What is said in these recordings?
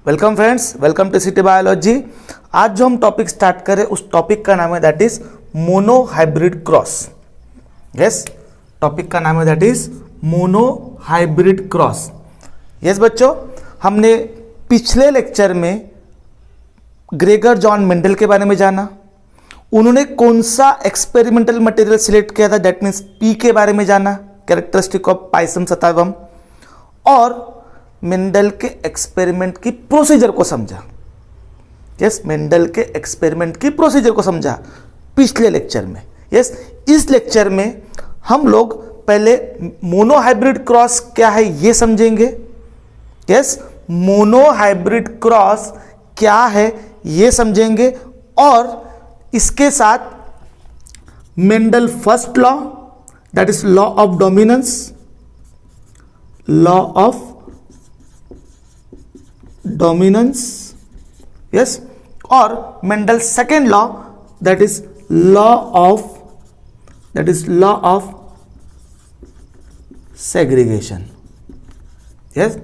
Welcome friends, welcome to city biology. आज जो हम टॉपिक स्टार्ट करें उस टॉपिक का नाम है that is mono hybrid cross. Yes, topic का नाम है that is mono hybrid cross. Yes बच्चों, हमने पिछले लेक्चर में ग्रेगर जॉन मेंडल के बारे में जाना। उन्होंने कौन सा एक्सपेरिमेंटल मटेरियल सिलेक्ट किया था, दैट मीन्स पी के बारे में जाना, कैरेक्टरिस्टिक ऑफ पाइसम सतावम, और मेंडल के एक्सपेरिमेंट की प्रोसीजर को समझा। यस, मेंडल के एक्सपेरिमेंट की प्रोसीजर को समझा पिछले लेक्चर में। यस, इस लेक्चर में हम लोग पहले मोनो हाइब्रिड क्रॉस क्या है ये समझेंगे। यस, मोनो हाइब्रिड क्रॉस क्या है ये समझेंगे, और इसके साथ Mendel first law that is law of dominance, law of dominance, yes, और Mendel second law that is law of segregation. Yes,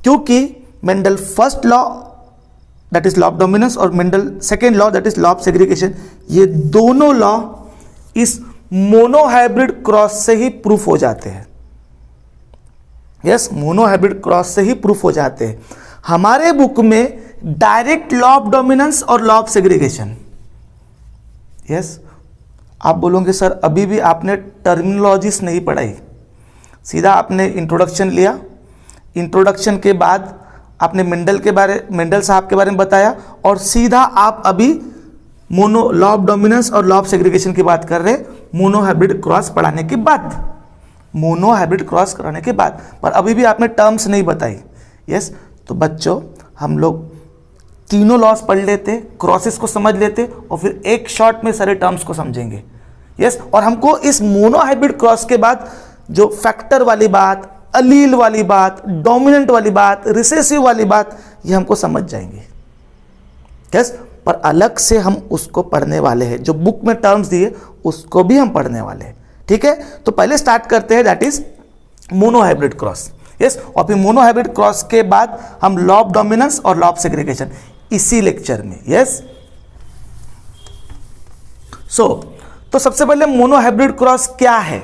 क्योंकि Mendel first law that is law of dominance और Mendel second law that is law of segregation, ये दोनों law इस mono hybrid cross से ही proof हो जाते हैं। यस, मोनो हाइब्रिड क्रॉस से ही प्रूफ हो जाते हैं। हमारे बुक में डायरेक्ट लॉ ऑफ डोमिनेंस और लॉ ऑफ सेग्रीगेशन। यस, आप बोलोगे सर अभी भी आपने टर्मिनोलॉजीज नहीं पढ़ाई। सीधा आपने इंट्रोडक्शन लिया, इंट्रोडक्शन के बाद आपने मेंडल साहब के बारे में बताया, और सीधा आप अभी मोनो लॉ ऑफ डोमिनेंस और लॉ ऑफ सेग्रीगेशन की बात कर रहे हैं मोनो हाइब्रिड क्रॉस पढ़ाने के बाद, मोनो हाइब्रिड क्रॉस कराने के बाद, पर अभी भी आपने टर्म्स नहीं बताई। यस, तो बच्चों हम लोग तीनों लॉस पढ़ लेते, क्रॉसेस को समझ लेते, और फिर एक शॉट में सारे टर्म्स को समझेंगे। यस, और हमको इस मोनो हाइब्रिड क्रॉस के बाद जो फैक्टर वाली बात, अलील वाली बात, डोमिनेंट वाली बात, रिसेसिव वाली बात, ये हमको समझ जाएंगे। यस, पर अलग से हम उसको पढ़ने वाले हैं, जो बुक में टर्म्स दिए उसको भी हम पढ़ने वाले हैं। ठीक है, तो पहले स्टार्ट करते हैं that is mono hybrid cross. Yes, और फिर मोनो हाइब्रिड क्रॉस के बाद हम लॉ ऑफ डोमिनेंस और लॉ ऑफ सेग्रीगेशन इसी लेक्चर में। यस, तो सबसे पहले मोनो हाइब्रिड क्रॉस क्या है।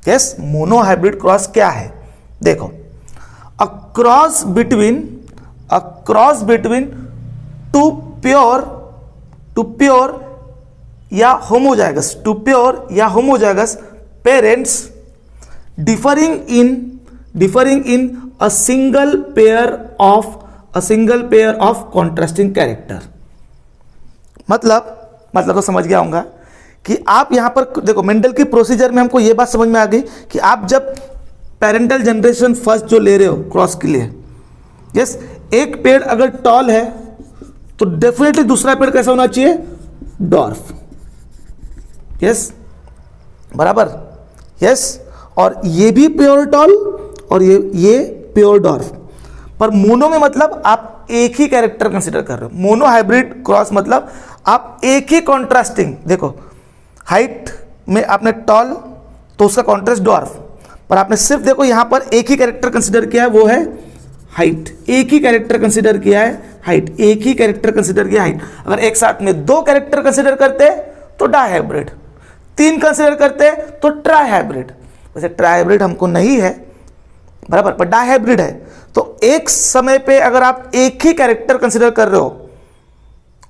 यस, मोनो हाइब्रिड क्रॉस क्या है, देखो, a cross between two pure या homozygous parents differing in a single pair of contrasting character। मतलब तो समझ गया होगा कि आप यहां पर देखो, मेंडल की प्रोसीजर में हमको यह बात समझ में आ गई कि आप जब पेरेंटल जनरेशन फर्स्ट जो ले रहे हो क्रॉस के लिए, यस, एक पेड़ अगर टॉल है तो डेफिनेटली दूसरा पेड़ कैसा होना चाहिए, डॉर्फ। यस, बराबर। यस, और ये भी प्योर टॉल और ये प्योर डॉर्फ। पर मोनो में मतलब आप एक ही कैरेक्टर कंसीडर कर रहे हो। मोनो हाइब्रिड क्रॉस मतलब आप एक ही कॉन्ट्रास्टिंग, देखो हाइट में आपने टॉल तो उसका कॉन्ट्रास्ट डॉर्फ, पर आपने सिर्फ देखो यहां पर एक ही कैरेक्टर कंसीडर किया है, वो है हाइट। एक ही कैरेक्टर कंसीडर किया है हाइट, एक ही कैरेक्टर कंसीडर किया हाइट। अगर एक साथ में दो कैरेक्टर कंसीडर करते तो डाई हाइब्रिड, तीन कंसीडर करते तो ट्राई हाइब्रिड। वैसे ट्राई हाइब्रिड हमको नहीं है, बराबर, पर डाई हाइब्रिड है। तो एक समय पे अगर आप एक ही कैरेक्टर कंसीडर कर रहे हो,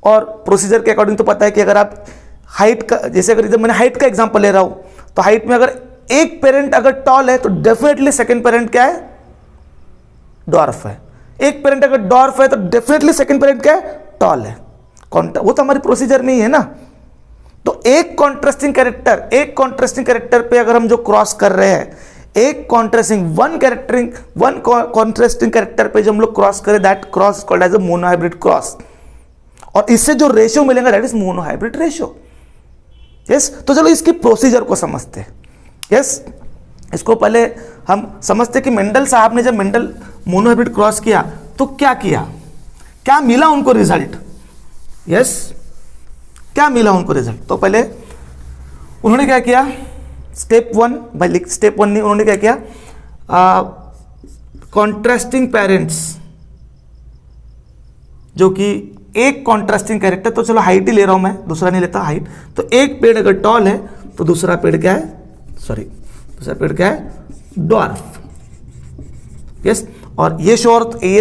और प्रोसीजर के अकॉर्डिंग तो पता है कि अगर आप हाइट का, जैसे अगर मैंने हाइट का एग्जांपल ले रहा हूं, तो हाइट में अगर एक पेरेंट अगर टॉल है तो डेफिनेटली सेकंड पेरेंट क्या है, डॉर्फ है। एक पेरेंट अगर डॉर्फ है तो डेफिनेटली सेकंड पेरेंट क्या है, टॉल है। वो तो हमारी प्रोसीजर में ही है ना। तो एक कॉन्ट्रास्टिंग कैरेक्टर पे अगर हम जो क्रॉस कर रहे हैं, एक वन कॉन्ट्रास्टिंग कैरेक्टर पे जो हम लोग क्रॉस करें, that cross called as a mono hybrid cross. और इससे जो रेशियो मिलेगा that is mono hybrid ratio. Yes, तो चलो इसकी प्रोसीजर को समझते हैं। यस, इसको पहले हम समझते कि मेंडल साहब ने जब मोनो हाइब्रिड क्रॉस किया तो क्या मिला उनको रिजल्ट। यस, क्या मिला उनको रिजल्ट, तो पहले उन्होंने क्या किया, स्टेप वन नहीं, उन्होंने क्या किया, कॉन्ट्रास्टिंग पेरेंट्स जो कि एक कॉन्ट्रास्टिंग कैरेक्टर, तो चलो हाइट ही ले रहा हूं मैं, दूसरा नहीं लेता हाइट। तो एक पेड़ अगर टॉल है तो दूसरा पेड़ क्या है, दूसरा पेड़ क्या है, ड्वार्फ। यस, और ये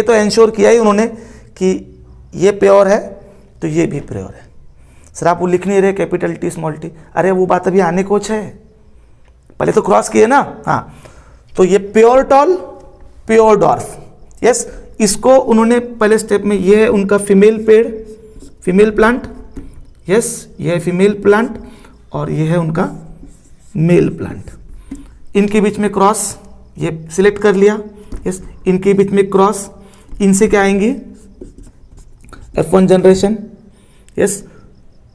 तो एंश्योर किया ही उन्होंने कि ये प्योर है तो ये भी प्योर है। सर आप वो लिख नहीं रहे कैपिटल टी स्मॉल टी, अरे वो बात अभी आने को है, पहले तो क्रॉस किए ना। हाँ, तो ये pure tall, pure dwarf. Yes, इसको उन्होंने पहले स्टेप में, ये है उनका फीमेल पेड़, फीमेल प्लांट। यस, ये है फीमेल प्लांट और ये है उनका मेल प्लांट। इनके बीच में क्रॉस, ये सिलेक्ट कर लिया। यस, इनके बीच में क्रॉस, इनसे क्या आएंगी, F1 जनरेशन। यस,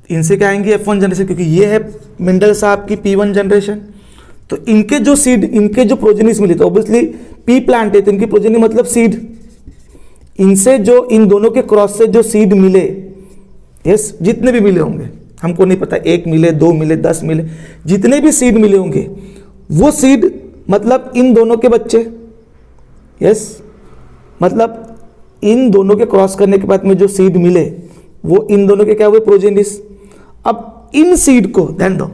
इनसे क्या आएंगी, F1 जनरेशन, क्योंकि ये है मेंडल साहब की P1 जनरेशन। तो इनके जो सीड, इनके जो प्रोजेनिस मिली, तो ऑब्वियसली पी प्लांट है तो इनकी प्रोजेनी मतलब सीड। इनसे जो, इन दोनों के क्रॉस से जो सीड मिले, यस, जितने भी मिले होंगे, हमको नहीं पता, 1 मिले, 2 मिले, 10 मिले, जितने भी सीड मिले होंगे वो सीड मतलब इन दोनों के बच्चे। यस, मतलब इन दोनों के क्रॉस करने के बाद में जो सीड मिले वो इन दोनों के क्या हुए, प्रोजेनिस। अब इन सीड को ध्यान दो,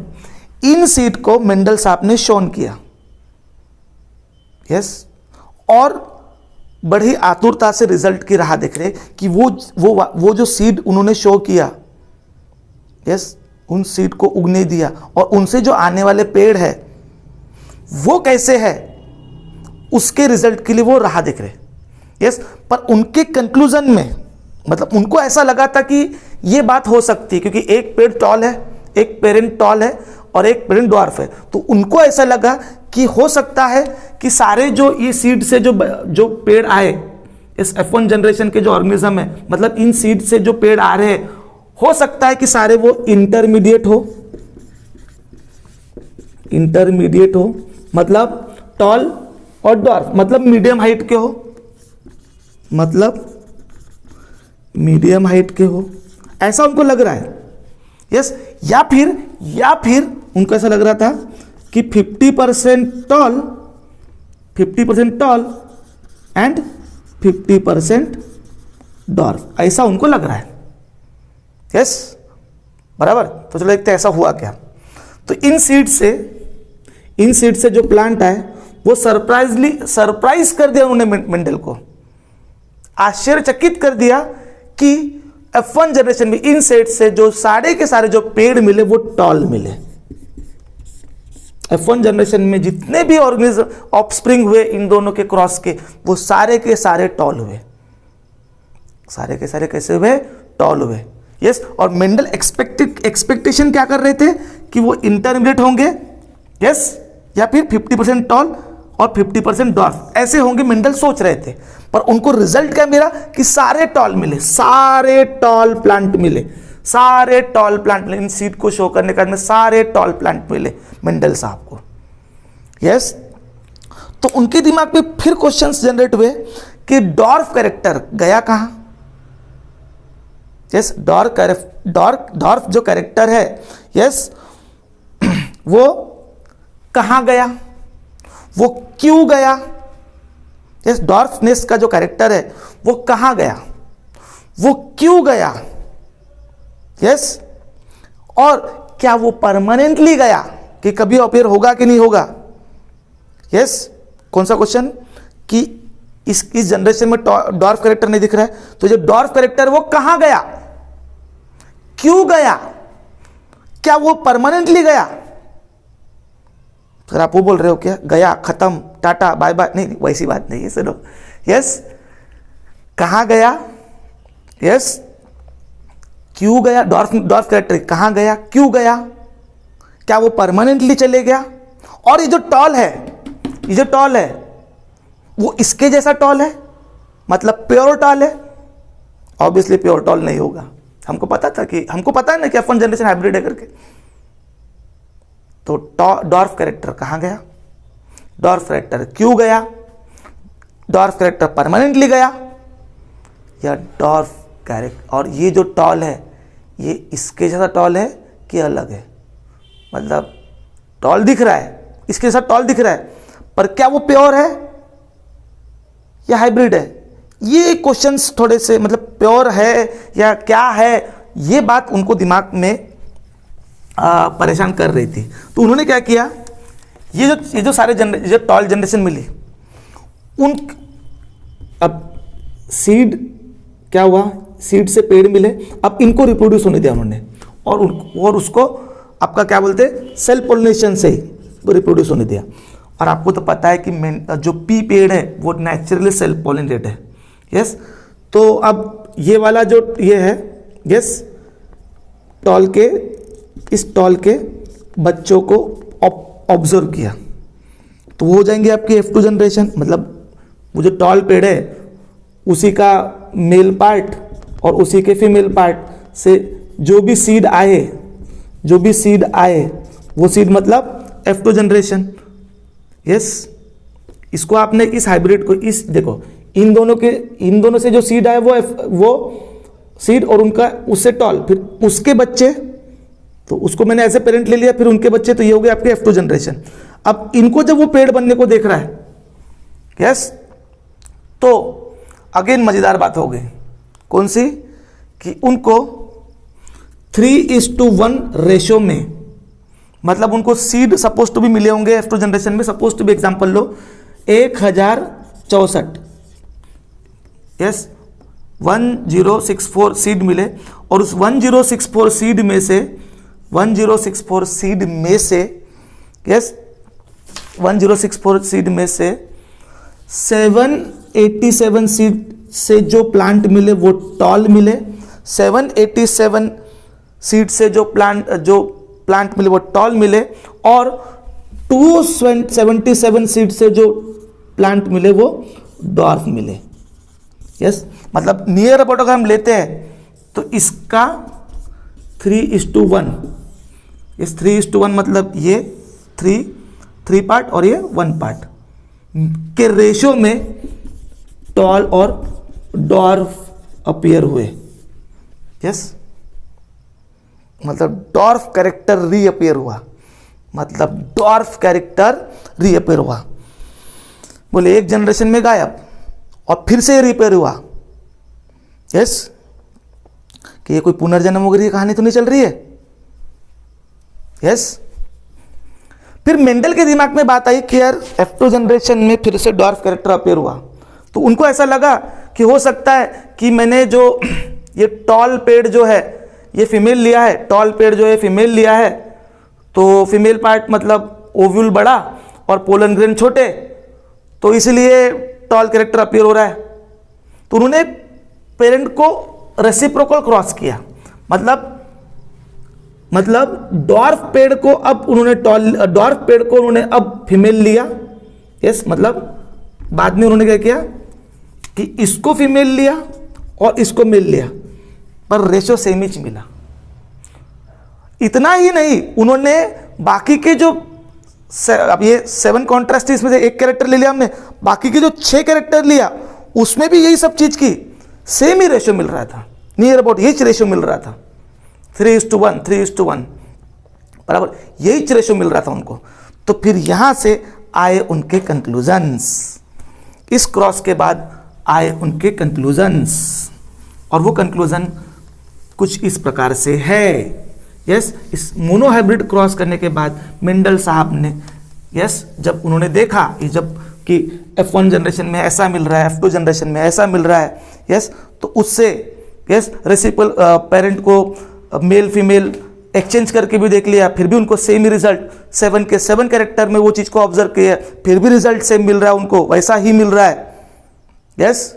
इन सीड को मेंडल साहब ने शोन किया। यस, और बड़ी आतुरता से रिजल्ट की राह देख रहे कि वो जो सीड उन्होंने शो किया, यस, उन सीड को उगने दिया और उनसे जो आने वाले पेड़ है वो कैसे है, उसके रिजल्ट के लिए वो राह देख रहे। यस, पर उनके कंक्लूजन में, मतलब उनको ऐसा लगा था कि ये बात हो सकती है, क्योंकि एक पेड़ टॉल है, एक पेरेंट टॉल है और एक पेरेंट ड्वार्फ है, तो उनको ऐसा लगा कि हो सकता है कि सारे जो ये सीड से जो पेड़ आए, इस F1 जनरेशन के जो ऑर्गेनिज्म है, मतलब इन सीड से जो पेड़ आ रहे हैं, हो सकता है कि सारे वो इंटरमीडिएट हो, मतलब टॉल और ड्वार्फ, मतलब मीडियम हाइट के हो, ऐसा उनको लग रहा है। यस, या फिर उनको ऐसा लग रहा था कि 50% टॉल एंड 50% डॉर्फ, ऐसा उनको लग रहा है। यस, बराबर। तो चलो देखते हैं ऐसा हुआ क्या। तो इन सीड से जो प्लांट आए वो सरप्राइज कर दिया उन्होंने मेंडल को, आश्चर्यचकित कर दिया कि F1 जनरेशन में इन सीड से जो सारे के सारे जो पेड़ मिले वो टॉल मिले। F1 जनरेशन में जितने भी ऑर्गेनिज्म ऑफस्प्रिंग हुए इन दोनों के क्रॉस के, वो सारे के सारे टॉल हुए, सारे के सारे कैसे हुए, टॉल हुए। यस, और मेंडल एक्सपेक्टेशन क्या कर रहे थे कि वो इंटरमीडिएट होंगे, यस, या फिर 50% टॉल और 50% डॉर्फ, ऐसे होंगे मेंडल सोच रहे थे। पर उनको रिजल्ट क्या मिला कि सारे टॉल मिले, सारे टॉल प्लांट मिले, इन सीड को शो करने के बाद में सारे टॉल प्लांट मिले मेंडल साहब को। यस, तो उनके दिमाग में फिर क्वेश्चंस जनरेट हुए कि डॉर्फ कैरेक्टर गया कहां। यस, डॉर्फ जो कैरेक्टर है, यस, वो कहां गया, वो क्यों गया। यस, डॉर्फनेस का जो कैरेक्टर है वो कहां गया, वो क्यों गया। यस, और क्या वो परमानेंटली गया कि कभी अपीयर होगा कि नहीं होगा। यस, कौन सा क्वेश्चन कि इस जनरेशन में डॉर्फ कैरेक्टर नहीं दिख रहा है, तो जो डॉर्फ कैरेक्टर वो कहां गया, क्यों गया, क्या वो परमानेंटली गया। सर आप वो बोल रहे हो क्या, गया खत्म टाटा बाय बाय, नहीं वैसी बात नहीं है सुनो। यस, कहां गया, यस, क्यों गया, डॉर्फ कैरेक्टर कहां गया, क्यों गया, क्या वो परमानेंटली चले गया। और ये जो टॉल है वो इसके जैसा टॉल है, मतलब प्योर टॉल है। ऑब्वियसली प्योर टॉल नहीं होगा, हमको पता है ना कि F1 जनरेशन हाइब्रिड है करके। तो डॉर्फ कैरेक्टर कहां गया, डॉर्फ कैरेक्टर क्यों गया, डॉर्फ कैरेक्टर परमानेंटली गया, या डॉर्फ कैरेक्टर, और ये जो टॉल है ये इसके जैसा टॉल है कि अलग है, मतलब टॉल दिख रहा है, इसके साथ टॉल दिख रहा है, पर क्या वो प्योर है या हाइब्रिड है, ये क्वेश्चंस थोड़े से मतलब प्योर है या क्या है, ये बात उनको दिमाग में परेशान कर रही थी। तो उन्होंने क्या किया, ये जो सारे जो टॉल जनरेशन मिली उन, अब सीड क्या हुआ, सीड से पेड़ मिले, अब इनको रिप्रोड्यूस होने दिया उन्होंने, और उसको आपका क्या बोलते हैं, सेल्फ पोलिनेशन से ही रिप्रोड्यूस होने दिया। और आपको तो पता है कि जो पी पेड़ है वो नेचुरली सेल्फ पोलिनेटेड है। यस, तो अब ये वाला जो ये है, यस, टॉल के, इस टॉल के बच्चों को ऑब्जर्व किया, तो वो हो जाएंगे आपकी F2 जनरेशन। मतलब वो जो टॉल पेड़ है उसी का मेल पार्ट और उसी के फीमेल पार्ट से जो भी सीड आए वो सीड मतलब F2 जनरेशन। यस, इसको आपने इस हाइब्रिड को, इस देखो इन दोनों से जो सीड आए वो सीड और उनका उससे टॉल, फिर उसके बच्चे, तो उसको मैंने ऐसे पेरेंट ले लिया, फिर उनके बच्चे, तो ये हो गए आपके F2 जनरेशन। अब इनको जब वो पेड़ बनने को देख रहा है, यस, तो अगेन मजेदार बात हो गई, कौन सी, कि उनको 3:1 रेशो में, मतलब उनको सीड सपोज टू भी मिले होंगे F2 जनरेशन में, सपोज टू भी एग्जांपल लो 1064, यस, 1064 सीड मिले, और उस 1064 सीड में से 1064 सीड में से, यस, 1064 सीड में से 787 सीड से जो प्लांट मिले वो टॉल मिले, 787 सीड से जो प्लांट मिले वो टॉल मिले, और 277 सीड से जो प्लांट मिले वो डॉर्फ मिले। यस, मतलब नियर अबाउट अगर हम लेते हैं तो इसका 3:1, इस 3:1 मतलब ये 3 पार्ट और ये 1 पार्ट के रेशो में टॉल और डॉर्फ अपीयर हुए। यस, मतलब डॉर्फ कैरेक्टर रीअपीयर हुआ, मतलब डॉर्फ कैरेक्टर रीअपीयर हुआ। बोले एक जनरेशन में गायब और फिर से रिपेयर हुआ। यस, कि ये कोई पुनर्जन्म वगैरह की कहानी तो नहीं चल रही है। यस, फिर मेंडल के दिमाग में बात आई कि यार F2 जनरेशन में फिर से डॉर्फ कैरेक्टर अपीयर हुआ, तो उनको ऐसा लगा कि हो सकता है कि मैंने जो ये टॉल पेड़ जो है ये फीमेल लिया है, टॉल पेड़ जो है फीमेल लिया है, तो फीमेल पार्ट मतलब ओव्यूल बड़ा और पोलन ग्रेन छोटे, तो इसलिए टॉल कैरेक्टर अपीयर हो रहा है। तो उन्होंने पेरेंट को रेसिप्रोकल क्रॉस किया, मतलब डॉर्फ पेड़ को अब उन्होंने डॉर्फ पेड़ को उन्होंने अब फीमेल लिया। यस, मतलब बाद में उन्होंने क्या किया कि इसको फीमेल लिया और इसको मेल लिया, पर रेशो सेम ही मिला। इतना ही नहीं, उन्होंने बाकी के जो अब ये 7 कॉन्ट्रास्ट इसमें से एक कैरेक्टर ले लिया हमने, बाकी के जो 6 कैरेक्टर लिया उसमें भी यही सब चीज की सेम ही रेशो मिल रहा था, नियर अबाउट यही रेशो मिल रहा था, 3:1 बराबर यही रेशो मिल रहा था उनको। तो फिर यहां से आए उनके कंक्लूजन्स, इस क्रॉस के बाद आए उनके कंक्लूजन्स, और वो कंक्लूजन कुछ इस प्रकार से है। यस, इस मोनोहाइब्रिड क्रॉस करने के बाद मेंडल साहब ने, यस, जब उन्होंने देखा कि जब कि F1 जनरेशन में ऐसा मिल रहा है, F2 जनरेशन में ऐसा मिल रहा है, यस, तो उससे यस रेसिप्रोकल पेरेंट को मेल फीमेल एक्सचेंज करके भी देख लिया, फिर भी उनको सेम ही रिजल्ट, 7 के 7 कैरेक्टर में वो चीज को ऑब्जर्व किया, फिर भी रिजल्ट सेम मिल रहा है उनको, वैसा ही मिल रहा है। यस,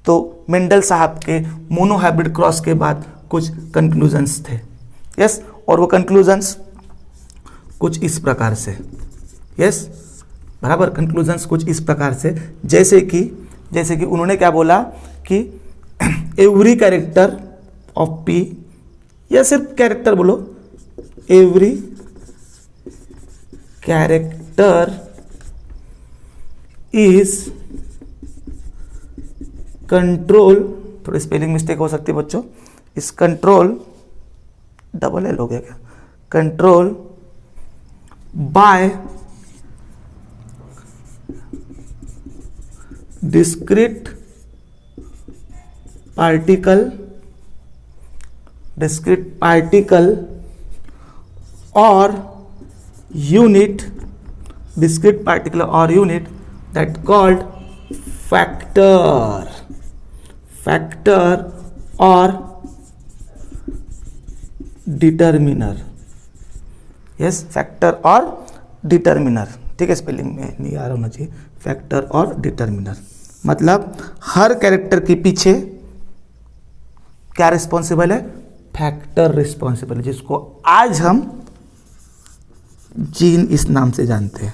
तो मेंडल साहब के मोनोहाइब्रिड क्रॉस के बाद कुछ कंक्लूजन्स थे। यस, और वो कंक्लूजन्स कुछ इस प्रकार से, यस, बराबर, कंक्लूजन्स कुछ इस प्रकार से, जैसे कि उन्होंने क्या बोला कि एवरी कैरेक्टर ऑफ P, या सिर्फ कैरेक्टर बोलो, एवरी कैरेक्टर इज कंट्रोल, थोड़ी स्पेलिंग मिस्टेक हो सकती है बच्चों, इस कंट्रोल, डबल एल हो गया क्या, control by discrete particle or unit, discrete particle or unit that called factor or determiner. yes, factor or determiner. ठीक है, स्पेलिंग में नहीं आ रहा होना चाहिए, फैक्टर और डिटर्मिनर। मतलब हर कैरेक्टर के पीछे क्या रिस्पॉन्सिबल है? फैक्टर रिस्पॉन्सिबल है, जिसको आज हम जीन इस नाम से जानते हैं।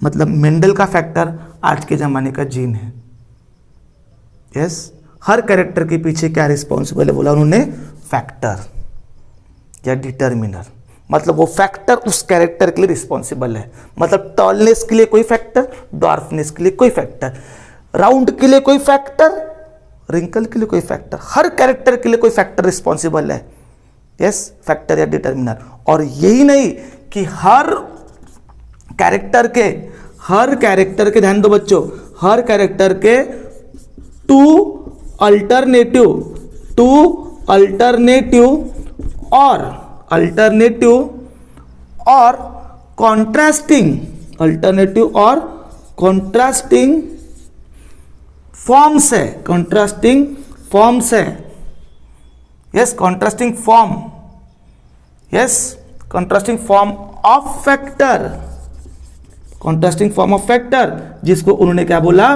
मतलब मेंडल का फैक्टर आज के ज़माने का जीन है। यस, हर कैरेक्टर के पीछे क्या रिस्पॉन्सिबल है बोला उन्होंने? फैक्टर या डिटर्मिनर। मतलब वो फैक्टर उस कैरेक्टर के लिए रिस्पॉन्सिबल है। मतलब टॉलनेस के लिए कोई फैक्टर, डॉर्फनेस के लिए कोई फैक्टर, राउंड के लिए कोई फैक्टर, रिंकल के लिए कोई फैक्टर, हर कैरेक्टर के लिए कोई फैक्टर रिस्पॉन्सिबल है। यस, फैक्टर या डिटर्मिनर। और यही नहीं कि हर कैरेक्टर के ध्यान दो बच्चों, हर कैरेक्टर के टू अल्टरनेटिव और कॉन्ट्रास्टिंग फॉर्म्स है। Yes, contrasting form of factor, जिसको उन्होंने क्या बोला?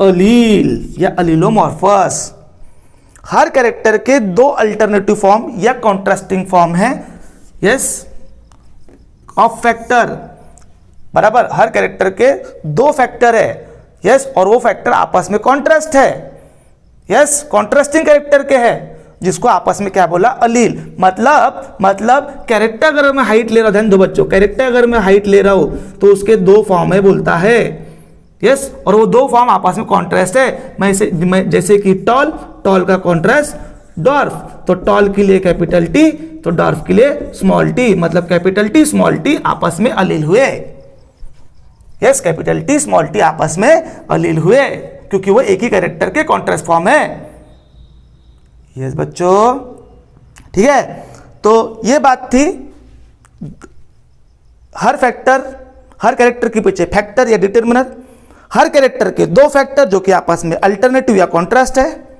अलील या अलीलोमॉर्फस। हर कैरेक्टर के दो अल्टरनेटिव फॉर्म या कॉन्ट्रास्टिंग फॉर्म है, यस, ऑफ फैक्टर। बराबर, हर कैरेक्टर के दो फैक्टर है, यस, और वो फैक्टर आपस में कॉन्ट्रास्ट है। यस, कॉन्ट्रास्टिंग कैरेक्टर के है, जिसको आपस में क्या बोला? अलील। मतलब कैरेक्टर अगर मैं हाइट ले रहा हूं, ध्यान दो बच्चों, कैरेक्टर अगर मैं हाइट ले रहा हूं तो उसके दो फॉर्म है बोलता है। यस, और वो दो फॉर्म आपस में कॉन्ट्रास्ट है। मैं जैसे कि टॉल का कॉन्ट्रास्ट डॉर्फ, तो टॉल के लिए कैपिटल टी, तो डॉर्फ के लिए स्मॉल टी। मतलब कैपिटल टी स्मॉल टी आपस में अलील हुए। Yes, capital T small T आपस में अलील हुए, क्योंकि वो एक ही कैरेक्टर के कॉन्ट्रास्ट फॉर्म है। यस बच्चों, ठीक है। तो ये बात थी, हर कैरेक्टर के पीछे फैक्टर या डिटर्मिनर, हर कैरेक्टर के दो फैक्टर जो कि आपस में अल्टरनेटिव या कॉन्ट्रास्ट है।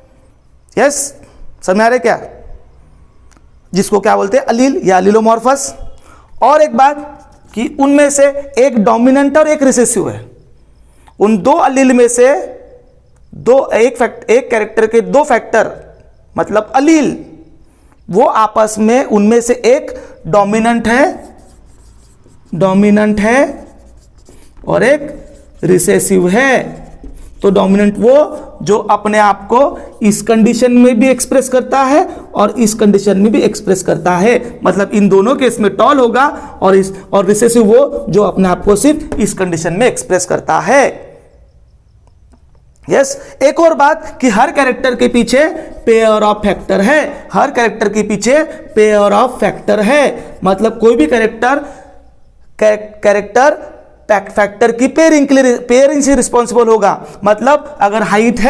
यस, समझ आ रहे क्या? जिसको क्या बोलते हैं? अलील या अलीलोमॉर्फस। और एक बात कि उनमें से एक डोमिनेंट और एक रिसेसिव है। उन दो अलील में से एक कैरेक्टर के दो फैक्टर मतलब अलील, वो आपस में उनमें से एक डोमिनेंट है और एक रिसेसिव है। तो डोमिनेंट वो जो अपने आप को इस कंडीशन में भी एक्सप्रेस करता है और इस कंडीशन में भी एक्सप्रेस करता है। मतलब इन दोनों केस में टॉल होगा, और रिसेसिव वो जो अपने आप को सिर्फ इस कंडीशन में एक्सप्रेस करता है। यस, एक और बात कि हर कैरेक्टर के पीछे पेयर ऑफ फैक्टर है। हर कैरेक्टर के पीछे पेयर ऑफ फैक्टर है। मतलब कोई भी कैरेक्टर फैक्टर की पेयरिंग से रिस्पॉन्सिबल होगा। मतलब अगर हाइट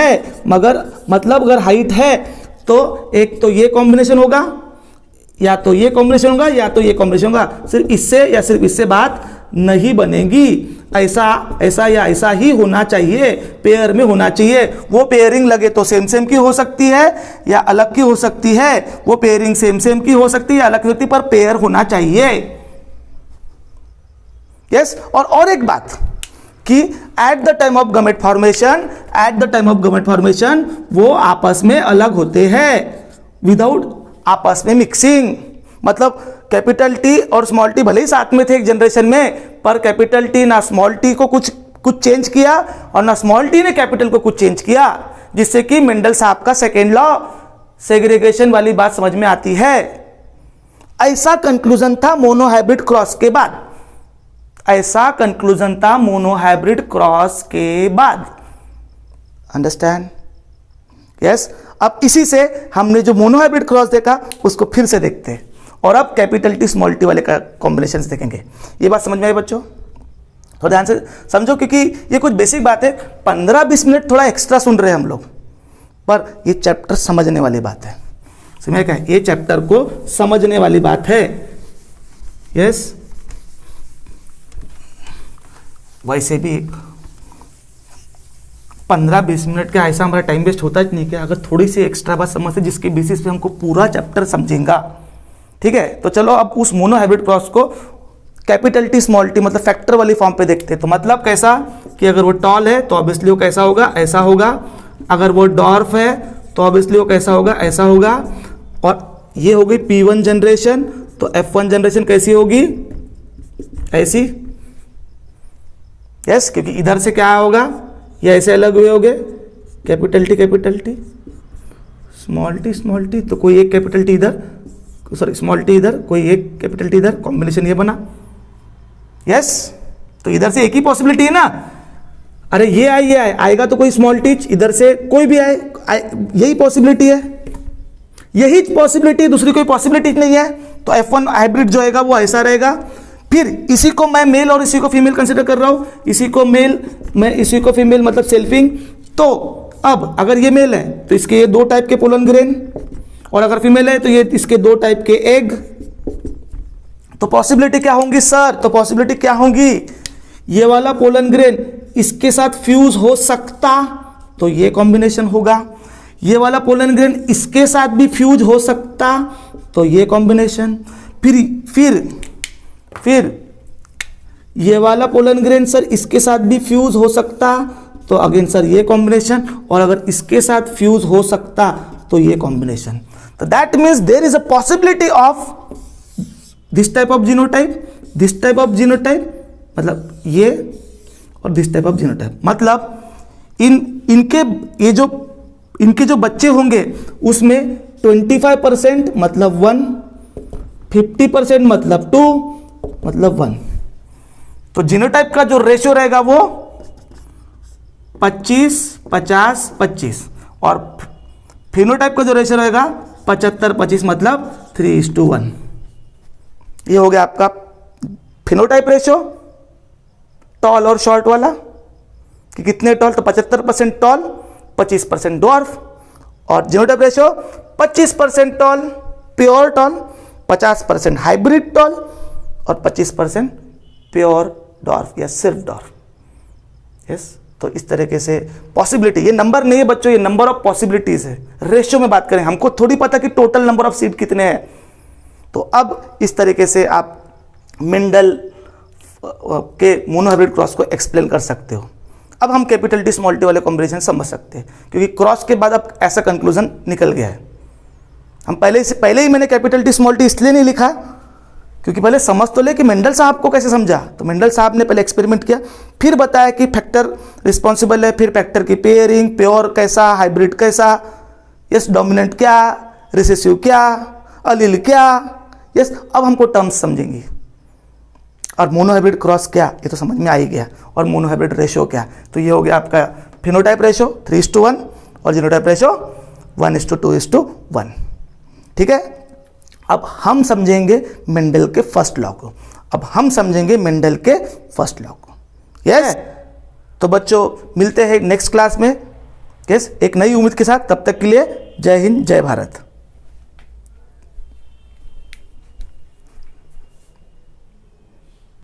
है तो एक तो ये कॉम्बिनेशन होगा, या तो ये कॉम्बिनेशन होगा, या तो ये कॉम्बिनेशन होगा। सिर्फ इससे या सिर्फ इससे बात नहीं बनेगी। ऐसा या ऐसा ही होना चाहिए, पेयर में होना चाहिए। वो पेयरिंग लगे तो सेम की हो सकती है या अलग की हो सकती है। वो पेयरिंग सेम की हो सकती है, अलग की होती है, पर पेयर होना चाहिए। यस, और एक बात कि at the time of gamete formation वो आपस में अलग होते हैं विदाउट आपस में मिक्सिंग। मतलब कैपिटल टी और स्मॉल टी भले ही साथ में थे एक जनरेशन में, पर कैपिटल टी ना स्मॉल टी को कुछ चेंज किया और ना स्मॉल टी ने कैपिटल को कुछ चेंज किया, जिससे कि मेंडल साहब का सेकेंड लॉ सेग्रीगेशन वाली बात समझ में आती है। ऐसा कंक्लूजन था मोनोहाइब्रिड क्रॉस के बाद। अंडरस्टैंड? यस। अब इसी से हमने जो मोनोहाइब्रिड क्रॉस देखा उसको फिर से देखते हैं, और अब कैपिटल टी स्मॉल टी वाले का कॉम्बिनेशन देखेंगे। ये बात समझ में आई बच्चों? थोड़ा ध्यान से समझो, क्योंकि ये कुछ बेसिक बात है। 15-20 मिनट थोड़ा एक्स्ट्रा सुन रहे हैं हम लोग, पर ये चैप्टर समझने वाली बात है, समझ क्या, ये चैप्टर को समझने वाली बात है। यस, वैसे भी 15-20 मिनट का ऐसा हमारा टाइम वेस्ट होता ही नहीं क्या, अगर थोड़ी सी एक्स्ट्रा बात समझते जिसके बेसिस पे हमको पूरा चैप्टर समझेगा। ठीक है, तो चलो अब उस मोनो हाइब्रिड क्रॉस को कैपिटल टी स्मॉल टी मतलब फैक्टर वाली फॉर्म पे देखते हैं। तो मतलब कैसा कि अगर वो टॉल है तो ऑब्वियसली वो कैसा होगा, ऐसा होगा। अगर वो डॉर्फ है तो ऑब्वियसली वो कैसा होगा, ऐसा होगा। और ये हो गई P1 जनरेशन, तो F1 जनरेशन कैसी होगी, ऐसी। यस, क्योंकि इधर से क्या होगा, ये ऐसे अलग हुए होंगे, कैपिटल टी स्मॉल टी, तो कोई एक कैपिटल टी इधर, सॉरी स्मॉल टी इधर, कोई एक कैपिटल टी इधर, कॉम्बिनेशन ये बना। यस, तो इधर से एक ही पॉसिबिलिटी है ना, अरे ये आएगा तो कोई स्मॉल टी, इधर से कोई भी आए, यही पॉसिबिलिटी है, यही पॉसिबिलिटी, दूसरी कोई पॉसिबिलिटी नहीं है। तो F1 हाइब्रिड जो आएगा वो ऐसा रहेगा। फिर इसी को मैं मेल और इसी को फीमेल कंसिडर कर रहा हूं, इसी को मेल, मैं इसी को फीमेल, मतलब सेल्फिंग। तो अब अगर ये मेल है तो इसके ये 2 टाइप के पोलन ग्रेन, और अगर फीमेल है तो ये इसके 2 टाइप के एग। तो पॉसिबिलिटी क्या होंगी सर, तो पॉसिबिलिटी क्या होंगी, ये वाला पोलन ग्रेन इसके साथ फ्यूज हो सकता, तो ये कॉम्बिनेशन होगा। ये वाला पोलन ग्रेन इसके साथ भी फ्यूज हो सकता, तो ये कॉम्बिनेशन। फिर ये वाला पोलन ग्रेन सर इसके साथ भी फ्यूज हो सकता, तो अगेन सर ये कॉम्बिनेशन। और अगर इसके साथ फ्यूज हो सकता तो ये कॉम्बिनेशन। तो that means there is a possibility of this type of genotype, this type of genotype, मतलब ये, और दिस टाइप ऑफ जीनोटाइप। मतलब इनके जो बच्चे होंगे उसमें 25% मतलब 1, 50% मतलब 2 मतलब 1। तो जीनोटाइप का जो रेशियो रहेगा वो 25, 50, 25, और फिनोटाइप का जो रेशियो रहेगा 75, 25 मतलब 3:1। ये हो गया आपका फिनोटाइप रेशियो, टॉल और शॉर्ट वाला, कि कितने टॉल, तो 75% टॉल, 25% डॉर्फ। और genotype ratio 25% tall pure tall, 50% hybrid tall, और 25% प्योर डॉर्फ या सिर्फ डॉर्फ। यस, तो इस तरीके से पॉसिबिलिटी, ये नंबर नहीं है बच्चों, ये नंबर ऑफ पॉसिबिलिटीज है। रेशियो में बात करें, हमको थोड़ी पता कि टोटल नंबर ऑफ सीट कितने हैं। तो अब इस तरीके से आप मेंडल के मोनो हाइब्रिड क्रॉस को एक्सप्लेन कर सकते हो। अब हम कैपिटल टी स्मॉल टी वाले कॉम्बिनेशन समझ सकते हैं, क्योंकि क्रॉस के बाद अब ऐसा कंक्लूजन निकल गया है। हम पहले ही मैंने कैपिटल टी स्मॉल टी इसलिए नहीं लिखा क्योंकि पहले समझ तो ले कि मेंडल साहब को कैसे समझा। तो मेंडल साहब ने पहले एक्सपेरिमेंट किया, फिर बताया कि फैक्टर रिस्पॉन्सिबल है, फिर फैक्टर की पेयरिंग, प्योर कैसा, हाइब्रिड कैसा, यस डोमिनेंट क्या, रिसेसिव क्या, अलील क्या। यस, अब हमको टर्म्स समझेंगे। और मोनो हाइब्रिड क्रॉस क्या, ये तो समझ में आ ही गया। और मोनो हाइब्रिड रेशियो क्या, तो ये हो गया आपका फिनोटाइप रेशियो 3:1 और जीनोटाइप रेशियो 1:2:1। ठीक है, अब हम समझेंगे मेंडल के फर्स्ट लॉ को। यस, तो बच्चों मिलते हैं नेक्स्ट क्लास में, यस, एक नई उम्मीद के साथ। तब तक के लिए जय हिंद, जय भारत।